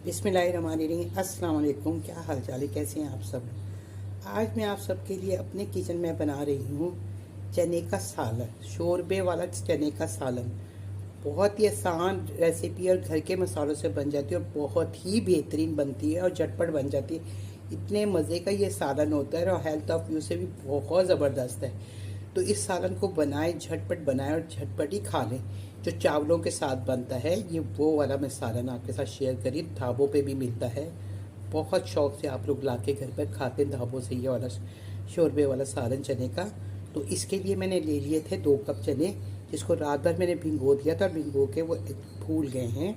बिस्मिल्लाहिर्रहमानिर्रहीम। अस्सलाम वालेकुम। क्या हाल चाल है, कैसे हैं आप सब। आज मैं आप सबके लिए अपने किचन में बना रही हूँ चने का सालन, शोरबे वाला चने का सालन। बहुत ही आसान रेसिपी और घर के मसालों से बन जाती है और बहुत ही बेहतरीन बनती है और झटपट बन जाती है। इतने मज़े का ये सालन होता है और हेल्थ ऑफ व्यू से भी बहुत ज़बरदस्त है। तो इस सालन को बनाएं, झटपट बनाएं और झटपट ही खा लें। जो चावलों के साथ बनता है, ये वो वाला मैं सालन आपके साथ शेयर करी। ढाबों पे भी मिलता है, बहुत शौक से आप लोग ला के घर पर खाते हैं ढाबों से ये वाला शोरबे वाला सालन चने का। तो इसके लिए मैंने ले लिए थे 2 कप चने, जिसको रात भर मैंने भिगो दिया था। भिगो के वो फूल गए हैं।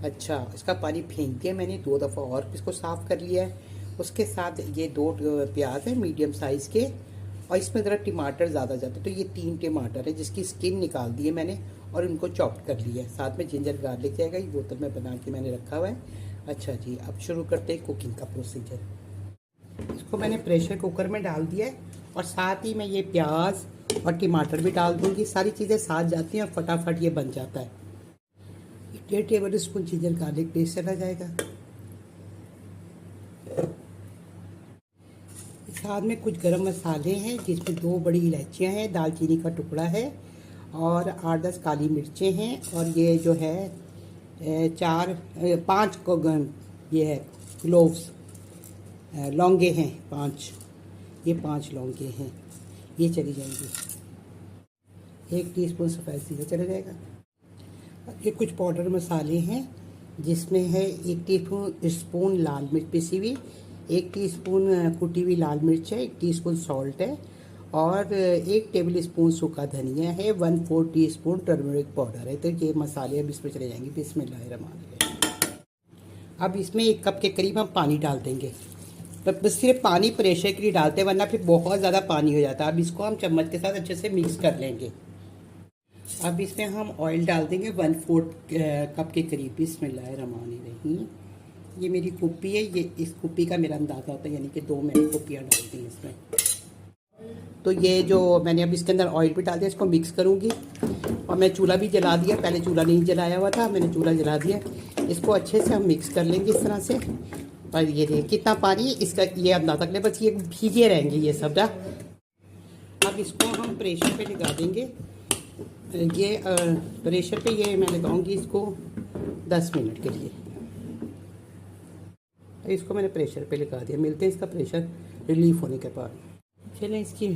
अच्छा, इसका पानी फेंक दिया मैंने 2 दफ़ा और इसको साफ़ कर लिया है। उसके साथ ये 2 प्याज है मीडियम साइज़ के, और इसमें ज़रा टमाटर ज़्यादा जाते, तो ये 3 टमाटर है जिसकी स्किन निकाल दी है मैंने और इनको चॉप्ड कर लिया है। साथ में जिंजर गार्लिक जाएगा, ये बोतल में बना के मैंने रखा हुआ है। अच्छा जी, अब शुरू करते हैं कुकिंग का प्रोसीजर। इसको मैंने प्रेशर कुकर में डाल दिया है और साथ ही मैं ये प्याज और टमाटर भी डाल दूँगी। सारी चीज़ें साथ जाती हैं और फटाफट ये बन जाता है। 1.5 table spoon ginger garlic paste चला जाएगा। साथ में कुछ गरम मसाले हैं, जिसमें 2 बड़ी इलायचियाँ हैं, दालचीनी का टुकड़ा है और 8-10 काली मिर्चें हैं। और ये जो है 5 ये है क्लोव्स, लौंगे हैं 5, ये 5 लौंगे हैं, ये चली जाएंगी। 1 टीस्पून सफ़ेद जीरा चला जाएगा। ये कुछ पाउडर मसाले हैं, जिसमें है 1 टीस्पून लाल मिर्च पिसी हुई, 1 टीस्पून कुटी हुई लाल मिर्च है, 1 टीस्पून सॉल्ट है और 1 टेबल स्पून सूखा धनिया है, 1/4 टीस्पून टर्मरिक पाउडर है। तो ये मसाले अब इसमें चले जाएंगे। बिस्मिल्लाहिर्रहमानिर्रहीम। अब इसमें 1 कप के करीब हम पानी डाल देंगे। तो बस सिर्फ पानी प्रेशर के लिए डालते हैं, वरना फिर बहुत ज़्यादा पानी हो जाता है। अब इसको हम चम्मच के साथ अच्छे से मिक्स कर लेंगे। अब इसमें हम ऑयल डाल देंगे 1/4 कप के करीब। बिस्मिल्लाहिर्रहमानिर्रहीम। ये मेरी कुप्पी है, ये इस कुप्पी का मेरा अंदाज़ा होता है, यानी कि 2 मैंने कुप्पियाँ डाल दी इसमें। तो ये जो मैंने अब इसके अंदर ऑयल भी डाल दिया, इसको मिक्स करूँगी। और मैं चूल्हा भी जला दिया, पहले चूल्हा नहीं जलाया हुआ था, मैंने चूल्हा जला दिया। इसको अच्छे से हम मिक्स कर लेंगे इस तरह से। और ये देखिए कितना पानी इसका, ये अंदाज़ा कर ले, बस ये भीगे रहेंगे ये सब ना। अब इसको हम प्रेशर पे लगा देंगे। ये प्रेशर पे ये मैं लगाऊंगी इसको 10 मिनट के लिए। इसको मैंने प्रेशर पे लगा दिया। मिलते हैं इसका प्रेशर रिलीफ होने के बाद। चलें इसकी